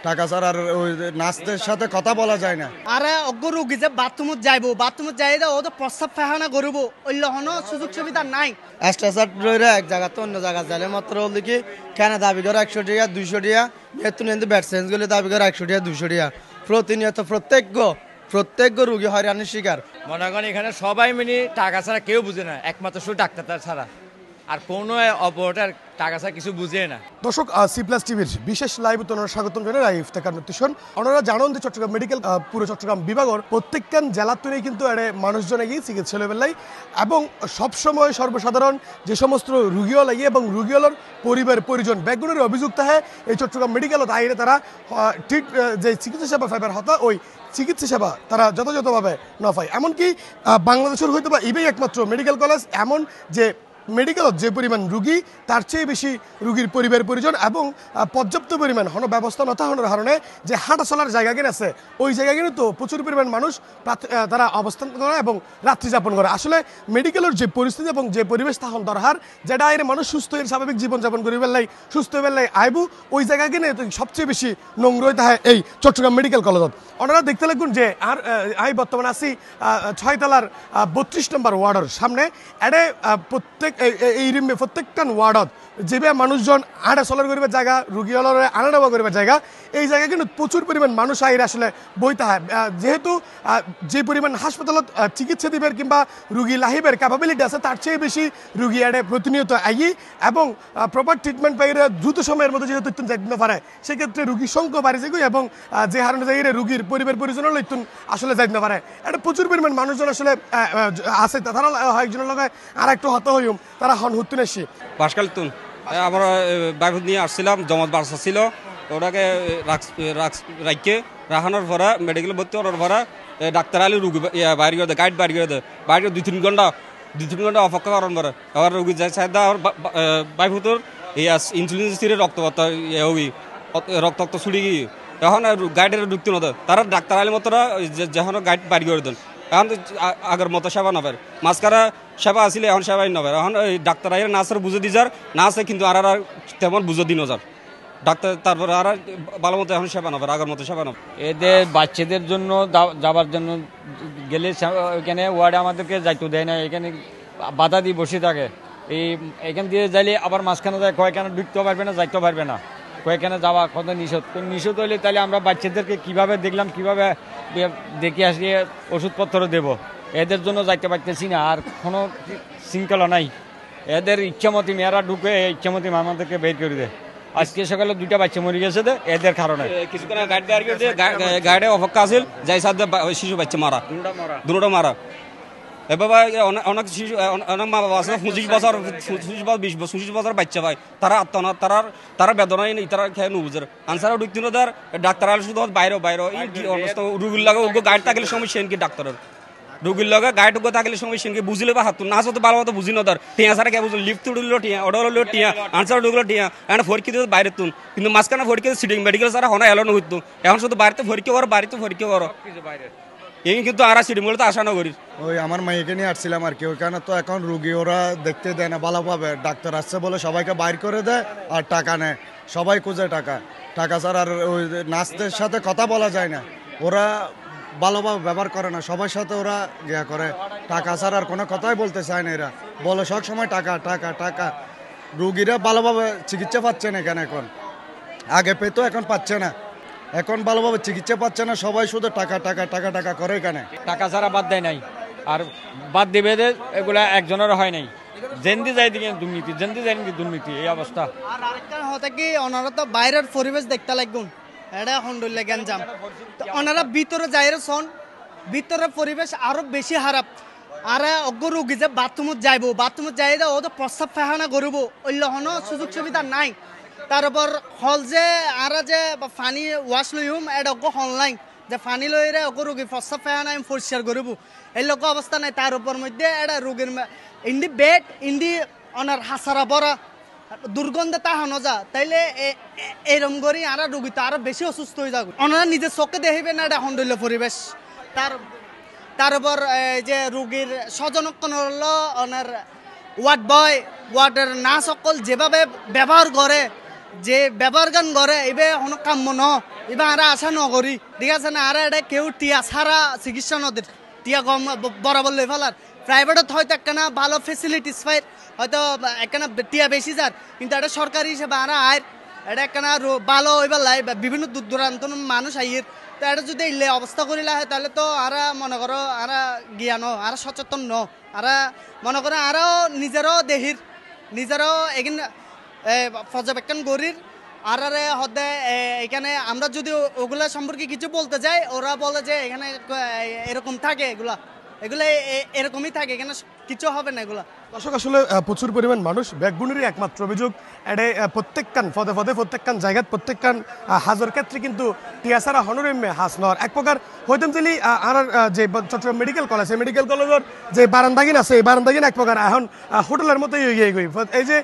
টাকা ছাড়া আর ওই নার্সদের সাথে কথা বলা যায় না। আরে অজ্ঞ রোগী যে বাথরুমত যাই ও তো প্রস্রাব পায়খানা করব ওই লহন সুযোগ সুবিধা নাই। এক্সট্রা রইরা এক জায়গা তো অন্য জায়গা যাইলে মাত্র দেখি কেন দাবি করে 100 টাকা 200 টাকা বেতন কিন্তু ব্যাট চেঞ্জ করলে দাবি করে 100 টাকা 200 টাকা প্রতিনিয়ত প্রত্যেক রোগী হয়রানির শিকার। মনে করেন এখানে সবাই মিনি টাকা ছাড়া কেউ বুঝে না, একমাত্র শুধু ডাক্তার ছাড়া আর কোনো অপারেটর টাকা ছাড়া কিছু বুঝে না। দর্শক, সি+ টিভির বিশেষ লাইভ ওনারা স্বাগতম জানাই ইফতেখার নতুন। ওনারা জানেন যে চট্টগ্রাম মেডিকেল পুরো চট্টগ্রাম বিভাগের প্রত্যেকখান জেলার তৈরি কিন্তু এর মানুষজনে গিয়ে চিকিৎসা লেবেলাই এবং সবসময় সর্বসাধারণ যে সমস্ত রুগীও লাগিয়ে এবং রুগীওয়ালার পরিবার পরিজন ব্যাকগুণের অভিযুক্ত হয় এই চট্টগ্রাম মেডিকেলত আইরে তারা ঠিক যে চিকিৎসা সেবা পাইবার হতা ওই চিকিৎসা সেবা তারা যথাযথভাবে না পায়। এমনকি বাংলাদেশের হয়তো বা ইবেই একমাত্র মেডিকেল কলেজ এমন যে মেডিকেলত যে পরিমাণ রুগী তার চেয়ে বেশি রুগীর পরিবার পরিজন এবং পর্যাপ্ত পরিমাণ ব্যবস্থা না থাকার কারণে যে হাঁটা চলার জায়গা কিনে আছে ওই জায়গা কিন্তু তো প্রচুর পরিমাণ মানুষ তারা অবস্থান করে এবং রাত্রি যাপন করে। আসলে মেডিকেলের যে পরিস্থিতি এবং যে পরিবেশ তখন দরকার যেটা এর মানুষ সুস্থ হয়ে স্বাভাবিক জীবনযাপন করি বেলায় সুস্থ হয়ে বেলায় আইবু ওই জায়গা কিনে সবচেয়ে বেশি নোংরা হইতে হয় এই চট্টগ্রাম মেডিকেল কলেজত। ওনারা দেখতে লাগুন যে আর আমি বর্তমানে আছি 6 তলার 32 নম্বর ওয়ার্ডের সামনে। এডে প্রত্যেকটা ওয়ার্ডত যেভাবে মানুষজন আড়া চলার করিবার জায়গা রুগী আনা নেওয়া করিবার জায়গা এই জায়গা কিন্তু প্রচুর পরিমাণ মানুষ আইরে আসলে বইতে হয়। যেহেতু যে পরিমাণ হাসপাতালত চিকিৎসা দিবের কিংবা রুগী লাহিবের ক্যাপাবিলিটি আছে তার চেয়ে বেশি রুগী আড়ে প্রতিনিয়ত আই এবং প্রপার ট্রিটমেন্ট পাইলে দ্রুত সময়ের মধ্যে যেহেতু যাইতে পারে সেক্ষেত্রে রুগীর সংখ্যা বাড়ি যায় এবং যে হারণে যাই রুগীর পরিবার পরিজনের লইতুন আসলে যাইতে পারে। এটা প্রচুর পরিমাণ মানুষজন আসলে আছে তারা একজনের লগে আর একটু হত হইম তারা হন হুতুন আসি বাসকাল তুন আমরা বাইক নিয়ে আসছিলাম জমত বার্সা ছিল ওটাকে রাখকে রাখানোর পরে মেডিকেলে ভর্তি করার পরে ডাক্তার আলী রুগী বাইরে করে দেয় গাইড বাইরে করে দেয় বাইরে 2-3 ঘন্টা অপেক্ষা করার পরে আবার রুগী যাই চাই আর বাইফুতর ইনসুলিন স্থিরে রক্ত ছুটি গিয়ে এখন গাইডের ঢুকতে না তারা ডাক্তার আলী মতোরা যখন গাইড বাইরে করে দেন এখন তো আগের মতো সেবা নবের মাঝখানে সেবা আসলে এখন সেবাই নবের এখন ওই ডাক্তার আইয়ের নাচের বুঝে দি যার না আছে কিন্তু আর তেমন বুঝে দিন যার ডাক্তার তারপরে আর ভালো মতো এখন সেবা নবের আগের মতো সেবা নবের। এদের বাচ্চাদের জন্য যাবার জন্য গেলে এখানে ওয়ার্ডে আমাদেরকে যাইতে দেয় না, এখানে বাধা দিয়ে বসে থাকে। এখান দিয়ে যাইলে আবার মাঝখানে যায় কয়েকখানে ঢুকতেও পারবে না যাইতেও পারবে না, কয়েকখানে যাওয়া কত নিষেধ হইলে তাহলে আমরা বাচ্চাদেরকে কীভাবে দেখলাম কীভাবে দেখে আসিয়ে ওষুধপত্র দেব, এদের জন্য যাইতে পারতেছি না। আর কোনো শৃঙ্খলা নাই, এদের ইচ্ছামতি মেয়েরা ঢুকে ইচ্ছামতি আমাদেরকে বের করে দেয়। আজকে সকালে 2টা বাচ্চা মরে গেছে এদের কারণে। কিছুক্ষণ গাড়ি অপেক্ষা আছে যাই সাথে শিশু বাচ্চা মারা দুটো মারা এভাবে অনেক শিশু অনেক মা বাবা আছে 25 বছর 20 বছর বাচ্চা পায় তারা আত্মনা তারা বেদনাই নেই তারা খেয়ে নুবুঝের আনসারও ঢুকতে না তার ডাক্তার আলো শুধু বাইরে এই কি অবস্থা রুগীর লাগে গাড়ি থাকলে সময় সেনকি ডাক্তারের রুগীর লগে গাড়ি ঢুকে থাকলে সময় সেনকে বুঝলে বা হাত না তো ভালো মতো বুঝি না তার টিয়া সারা কে বুঝলো লিফট উঠলো টিয়া অর্ডার হলো টিয়া আনসার ঢুকলো টিয়া এখন ফরকি দিয়ে বাইরে তুন কিন্তু মাঝখানে ফরকি সিটিং মেডিকেল সারা হনা এলো না হইতো এখন শুধু বাড়িতে ফরকি করো বাড়িতে ফরকি করো এই কিন্তু আর সিটিং বলে তো আশা না করি। ওই আমার মাইকে নিয়ে আসছিলাম আর কি ওইখানে তো এখন রুগী ওরা দেখতে দেয় না ভালোভাবে ডাক্তার আসছে বলে সবাইকে বাইর করে দেয় আর টাকা নেয় সবাই খুঁজে টাকা ছাড়া আর ওই নার্সদের সাথে কথা বলা যায় না, ওরা ভালোভাবে ব্যবহার করে না সবার সাথে ওরা ইয়া করে টাকা ছাড়া আর কোনো কথাই বলতে চায় না এরা বলে সব সময় টাকা রুগীরা ভালোভাবে চিকিৎসা পাচ্ছে না এখানে এখন আগে পেতো এখন পাচ্ছে না এখন ভালোভাবে চিকিৎসা পাচ্ছে না সবাই শুধু টাকা করে এখানে টাকা ছাড়া বাদ দেয় নাই আর বাদ দিবে এগুলা একজনের হয় নাই জেন্দি যাই দিকে দুর্নীতি এই অবস্থা। আর আরেকটা হতে কি ওনারা তো বাইরের পরিবেশ দেখতে লাগুন এটা হন্ডুল্লে গেঞ্জাম ওনারা ভিতরে যাইরে শোন ভিতরের পরিবেশ আরো বেশি খারাপ। আর অজ্ঞ রুগী যে বাথরুমত যাই ও তো প্রস্রাব পায়খানা করব ওই লহন সুযোগ সুবিধা নাই। তার উপর হল যে আর যে পানি ওয়াশ লইম এটা অজ্ঞ হল নাই যে পানি লইরে অজ্ঞ রুগী প্রস্রাব পায়খানা আমি পরিষ্কার করব এই লোক অবস্থা নাই। তার উপর মধ্যে এটা রুগীর ইন্দি বেড ইন্দি ওনার হাসারা বড়া দুর্গন্ধে তাহানো যা তাইলে এরম করি আর রুগী তো আরো বেশি অসুস্থ হয়ে যাবে। ওনারা নিজের চোখে দেখবে না এটা হন্ডল্য পরিবেশ। তার উপর যে রুগীর স্বজনক্ষণ হলো ওনার ওয়ার্ড বয় ওয়ার্ডের নার্স সকল যেভাবে ব্যবহার করে যে ব্যবহার গান করে এবে কোনো কাম্য ন এবার আর আশা নগরী ঠিক আছে না আর এটা কেউ টিয়া সারা চিকিৎসা নদের টিয়া কম বরাবর লে ফেলার প্রাইভেটত হয়তো একখানা ভালো ফেসিলিটিস পাই হয়তো একখানা টিয়া বেশি যার কিন্তু এটা সরকারি হিসেবে আর আয় এটা একখানা ভালো হইবার লাই বিভিন্ন দূর দূরান্ত মানুষ আইয়ের তো এটা যদি ইলে অবস্থা করিলা হয় তাহলে তো আর মনে করো আর জ্ঞান আর সচেতন ন আর মনে করো আরও নিজেরও দেহির নিজেরও এখানে পর্যবেক্ষণ করির আর হদে এখানে আমরা যদি ওগুলা সম্পর্কে কিছু বলতে যাই ওরা বলে যে এখানে এরকম থাকে এগুলা এরকমই থাকে এখানে কিছু হবে না এগুলা দর্শক আসলে প্রচুর পরিমাণ মানুষ ব্যাকগুণেরই একমাত্র অভিযোগ এডে প্রত্যেকখান পদে পদে প্রত্যেকখান জায়গাত প্রত্যেকখান হাজর ক্ষেত্রে কিন্তু টিয়াসারা হনরম্যে হাস নর এক প্রকার হইতাম চিলি আর যে চট্টগ্রাম মেডিকেল কলেজ এই মেডিকেল কলেজের যে বারান্দাগিন আছে এই বারান্দাগিন এক প্রকার এখন হোটেলের মতোই হয়ে গিয়ে এই যে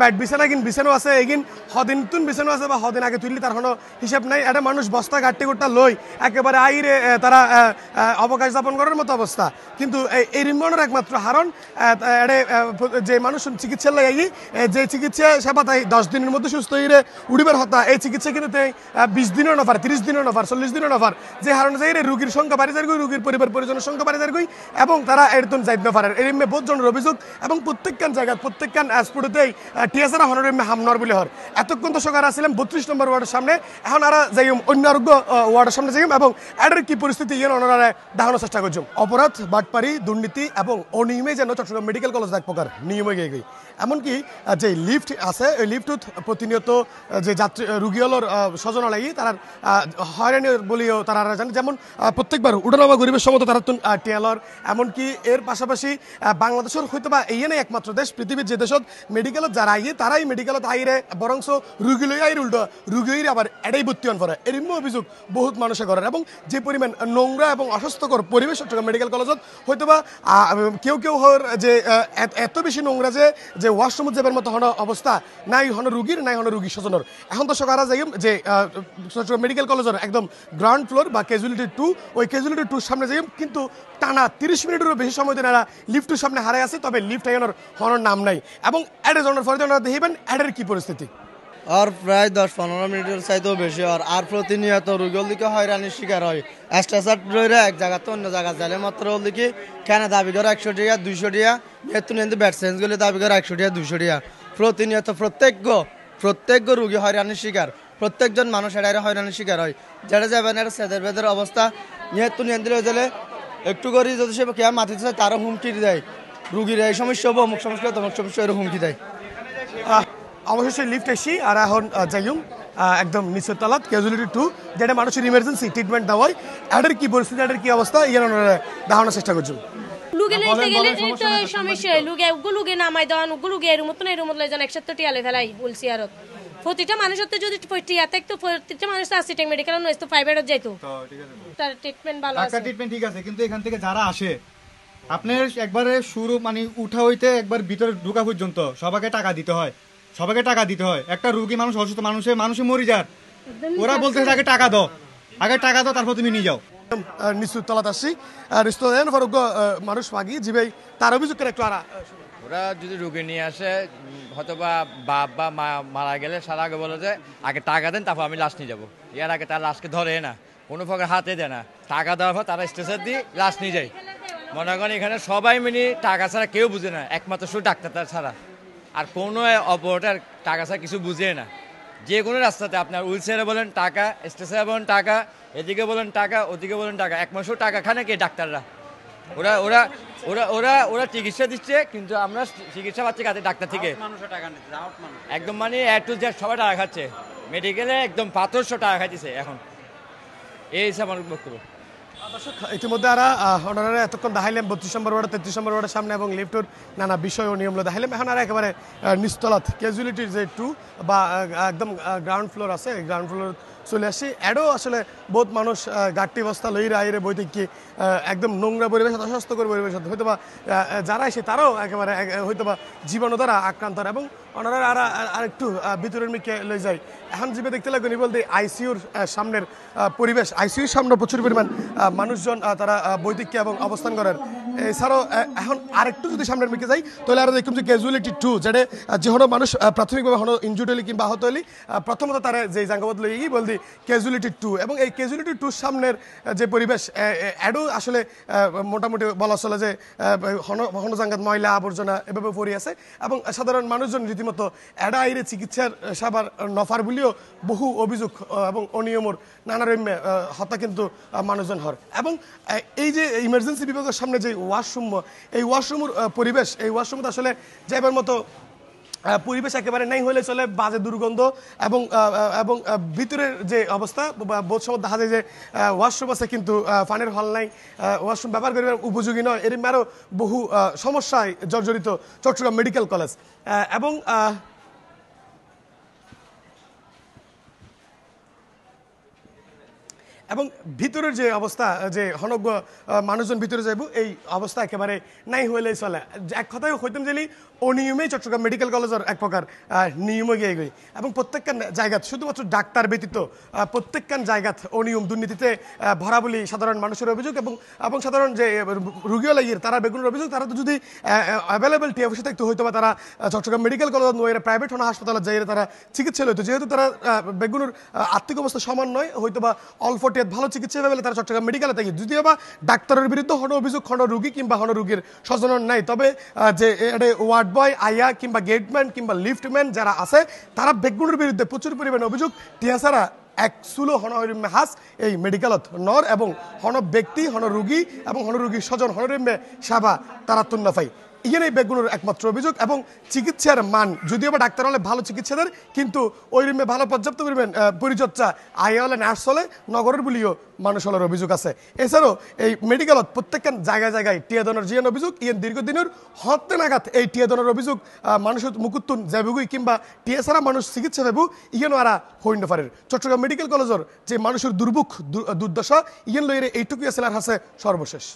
ব্যাড বিছানাগিন বিছানো আছে এইগিন হদিন তুন বিছানো আছে বা হদিন আগে তুললি তার কোনো হিসাব নাই এটা মানুষ বস্তা গাট্টি গোট্টা লই একেবারে আইরে তারা অবকাশ যাপন করার মতো অবস্থা কিন্তু এই রিম্বনের একমাত্র হারণ এডে যে মানুষ চিকিৎসার লাগে যে চিকিৎসা সেবা তাই 10 দিনের মধ্যে সুস্থ হয়ে উড়িবার হতা এই চিকিৎসা কিন্তু 20 দিনের নফার 30 দিনের নফার 40 দিনের নফার যে হারণ যাই রোগীর সংখ্যা বাড়ি যায় রোগীর পরিবার পরিজনের সংখ্যা বাড়ি যায় এবং তারা এরকম যাইতে পারে এরিমে বহুত জনের অভিযোগ এবং প্রত্যেকখান জায়গা প্রত্যেকখান স্পোর্টেই টিয়াসারা হনরিমে হামনর বলে হর এতক্ষণ তো সকার আসছিলাম 32 নম্বর ওয়ার্ডের সামনে এখন আর যাই অন্য আরোগ্য ওয়ার্ডের সামনে যাই এবং এর কি পরিস্থিতি ইয়ে ওনারা দেখানোর চেষ্টা করছেন অপরাধ বাটপারি দুর্নীতি এবং অনিয়মে যেন চট্টগ্রাম মেডিকেল কলেজ এক প্রকার নিয়মে গিয়ে গই এমনকি যে লিফট আছে ওই লিফটত প্রতিনিয়ত যে যাত্রী রুগীগুলোর স্বজন লাগি তারা হয়রানি বলিও তারা জানে যেমন প্রত্যেকবার উঠানামা গরিবের সময় তারা টিয়ালর এমনকি এর পাশাপাশি বাংলাদেশের হয়তো বা এই নেই একমাত্র দেশ পৃথিবীর যে দেশত মেডিকেলত যারা আইয়ে তারাই মেডিকেলত আইরে বরংস রুগী লই আইর উল্টো রুগী আবার এটাই ভর্তি হন পরে এর অভিযোগ বহুত মানুষে করেন এবং যে পরিমাণ নোংরা এবং অস্বাস্থ্যকর পরিবেশ চট্টগ্রাম মেডিকেল কলেজত হয়তো বা কেউ কেউ হর যে এত বেশি নোংরা যে ওয়াশরুমত যাবার মতো হন অবস্থা নাই হন রুগীর নাই হন রুগীর স্বজনের এখন তো সকারা যাই যে চট্টগ্রাম মেডিকেল কলেজের একদম গ্রাউন্ড ফ্লোর বা ক্যাজুয়ালিটি 2 ওই ক্যাজুয়ালিটি 2 সামনে যাই কিন্তু টানা 30 মিনিটেরও বেশি সময় ধরে এরা লিফটের সামনে হারাই আছে তবে লিফট আইনের হনর নাম নাই এবং অ্যাডে জনের পরে ওনারা দেখবেন অ্যাডের কি পরিস্থিতি আর প্রায় 10-15 মিনিটের চাইতেও বেশি আর প্রতিনিয়ত রুগীর দিকে হয়রানির শিকার হয় স্ট্রেসার রইরা এক জায়গা তো অন্য জায়গা যালে মাত্র দিকে কেন দাবি করে 100 টাকা 200 টাকা বেতন এনে ব্যাড চেঞ্জগুলি দাবি করে 100 টাকা 200 টাকা প্রতিনিয়ত প্রত্যেক রুগী হয়রানির শিকার প্রত্যেকজন মানুষ এড়াইরে হয়রানির শিকার হয় যেটা যাবেন এটা সেদের বেদের অবস্থা নিহত নিয়ে দিলে গেলে একটু করে যদি সে কে মাতিতে চায় তারও হুমকি দেয় রুগীর এই সমস্যা হবো অমুক সমস্যা তমুক সমস্যা এরও হুমকি দেয় অবশ্যই লিফট এসি আর এখন যাইম একদম নিচের তলাত ক্যাজুয়ালিটি 2 যেটা মানুষের ইমার্জেন্সি ট্রিটমেন্ট দেওয়া হয় এটার কি পরিস্থিতি এটার কি অবস্থা ইয়ে দেখানোর চেষ্টা করছি লুগে লইতে গেলে তো সমস্যা লুগে নামাই দেওয়ান লুগে এর মতন লই যান একসাথে টিয়ালে ফেলাই বলছি আর প্রতিটা মানুষের তো যদি টিয়া থাকতো প্রতিটা মানুষ আসিটেক মেডিকেল নয় তো প্রাইভেটত যাইতো তার ট্রিটমেন্ট ভালো আছে ট্রিটমেন্ট ঠিক আছে কিন্তু এখান থেকে যারা আসে আপনার একবারে শুরু মানে উঠা হইতে একবার ভিতরে ঢোকা পর্যন্ত সবাইকে টাকা দিতে হয় একটা রোগী মানুষ অসুস্থ মানুষে মরি যার ওরা বলতে আগে টাকা দাও তারপর তুমি নিয়ে যাও নিচুর তলাত আসছি রেস্তোরাঁ ফরক মানুষ মাগি জিবাই তার অভিযোগ করে একটু ওরা যদি রোগী নিয়ে আসে হয়তো বা বাপ বা মা মারা গেলে সারা আগে বলে যে আগে টাকা দেন তারপর আমি লাশ নিয়ে যাবো এর আগে তার লাশকে ধরে না কোনো প্রকার হাতে দেয় না টাকা দেওয়ার পর তারা স্টেশন দিয়ে লাশ নিয়ে যায় মনে করেন এখানে সবাই মিনি টাকা ছাড়া কেউ বুঝে না একমাত্র শুধু ডাক্তার ছাড়া আর কোনো অপারেটর টাকা ছাড়া কিছু বুঝে না যে কোনো রাস্তাতে আপনার হুইলচেয়ারে বলেন টাকা স্টেশনে বলেন টাকা এদিকে বলেন টাকা ওদিকে বলেন টাকা একমাত্র টাকা খানে কে ডাক্তাররা ওরা ওরা ওরা ওরা ওরা চিকিৎসা দিচ্ছে কিন্তু আমরা চিকিৎসা পাচ্ছি কাছে ডাক্তার থেকে একদম মানে টু জেড সবাই টাকা খাচ্ছে মেডিকেলে একদম 500 টাকা খাইছে এখন এই হিসাব আমার বক্তব্য ইতিমধ্যে ওনারা এতক্ষণ দেখাইলাম 32 নম্বর ওয়ার্ড 33 নম্বর ওয়ার্ডের সামনে এবং লিফটের নানা বিষয় ও নিয়মগুলো দেখাইলাম এখন আর একেবারে নিচতলাত ক্যাজুয়ালিটির যে 2 বা একদম গ্রাউন্ড ফ্লোর আছে এই গ্রাউন্ড ফ্লোর চলে আসছি এডও আসলে বহুত মানুষ গাট্টি বস্তা লইরে আইরে বইতে কি একদম নোংরা পরিবেশ অস্বাস্থ্যকর পরিবেশ হয়তো বা যারা এসে তারাও একেবারে হয়তো বা জীবাণু দ্বারা আক্রান্ত এবং ওনারা আর একটু ভিতরের মিকে লই যায় এখন জিবে দেখতে লাগবেন বলতে আইসিইউর সামনের পরিবেশ আইসিইউর সামনে প্রচুর পরিমাণ মানুষজন তারা বৈদিক এবং অবস্থান করার এছাড়াও এখন আরেকটু যদি সামনের দিকে যাই তাহলে আর দেখুন যে ক্যাজুয়ালিটি 2 যেটা যে হলো মানুষ প্রাথমিকভাবে হলো ইনজুর্ড হলি কিংবা আহত হলি প্রথমত তারা যে জাঙ্গাবাদ লই গিয়ে বলদি ক্যাজুয়ালিটি 2 এবং এই ক্যাজুয়ালিটি 2 সামনের যে পরিবেশ এডও আসলে মোটামুটি বলা চলে যে হন জাঙ্গাত ময়লা আবর্জনা এভাবে পড়ে আছে এবং সাধারণ মানুষজন রীতিমতো এডা আইরে চিকিৎসার সেবার নফার বলেও বহু অভিযোগ এবং অনিয়মর নানা রম্যে হত্যা কিন্তু মানুষজন হর এবং এই যে ইমার্জেন্সি বিভাগের সামনে যে ওয়াশরুম এই ওয়াশরুমের পরিবেশ এই ওয়াশরুমে আসলে যাইবার মতো পরিবেশ একেবারে নাই হলে চলে বাজে দুর্গন্ধ এবং এবং ভিতরের যে অবস্থা বোধ সময় দেখা যায় যে ওয়াশরুম আছে কিন্তু পানির হল নাই ওয়াশরুম ব্যবহার করিবার উপযোগী নয় এরম আরও বহু সমস্যায় জর্জরিত চট্টগ্রাম মেডিকেল কলেজ এবং এবং ভিতরের যে অবস্থা যে হনজ্ঞ মানুষজন ভিতরে যাইব এই অবস্থা একেবারে নাই হইলেই চলে এক কথায় হইতাম যে অনিয়মেই চট্টগ্রাম মেডিকেল কলেজের এক প্রকার নিয়মে গিয়ে গই এবং প্রত্যেকখান জায়গাত শুধুমাত্র ডাক্তার ব্যতীত প্রত্যেকখান জায়গাত অনিয়ম দুর্নীতিতে ভরা বলি সাধারণ মানুষের অভিযোগ এবং সাধারণ যে রুগীও লাগিয়ে তারা বেগুনের অভিযোগ তারা তো যদি অ্যাভেলেবেল টিএফসি থাকতে হয়তো বা তারা চট্টগ্রাম মেডিকেল কলেজ নয় প্রাইভেট হন হাসপাতালে যাই তারা চিকিৎসা হইতো যেহেতু তারা বেগুনের আর্থিক অবস্থা সমান নয় হয়তো বা অল্প টিয়াত ভালো চিকিৎসা পেলে তারা চট্টগ্রাম মেডিকেলে থাকি যদিও বা ডাক্তারের বিরুদ্ধে হন অভিযোগ হন রুগী কিংবা হন রুগীর স্বজনের নাই তবে যে ওয়ার্ড বয় আয়া কিংবা গেটম্যান কিংবা লিফটম্যান যারা আছে তারা বেগুনের বিরুদ্ধে প্রচুর পরিমাণে অভিযোগ টিয়াছাড়া এক সুলো হনরিম্মে হাস এই মেডিকেলত নর এবং হন ব্যক্তি হন রুগী এবং হন রুগীর স্বজন হনরিম্মে সেবা তারা তুন্নাফাই ইয়েন এই বেগুনের একমাত্র অভিযোগ এবং চিকিৎসার মান যদিও বা ডাক্তার হলে ভালো চিকিৎসা দেন কিন্তু ওই রুমে ভালো পর্যাপ্ত পরিমাণ পরিচর্যা আয়া হলে নার্স হলে নগরের বলিও মানুষ হলের অভিযোগ আছে এছাড়াও এই মেডিকেলত প্রত্যেকখান জায়গায় জায়গায় টিয়াদনের জিয়ান অভিযোগ ইয়েন দীর্ঘদিনের হত্যা নাগাদ এই টিয়াদনের অভিযোগ মানুষের মুকুত্তুন যাবুগুই কিংবা টিয়া ছাড়া মানুষ চিকিৎসা দেবু ইয়েন আরা হইন্ড পারের চট্টগ্রাম মেডিকেল কলেজের যে মানুষের দুর্ভোগ দুর্দশা ইয়েন লইরে এইটুকুই আছে আর হাসে সর্বশেষ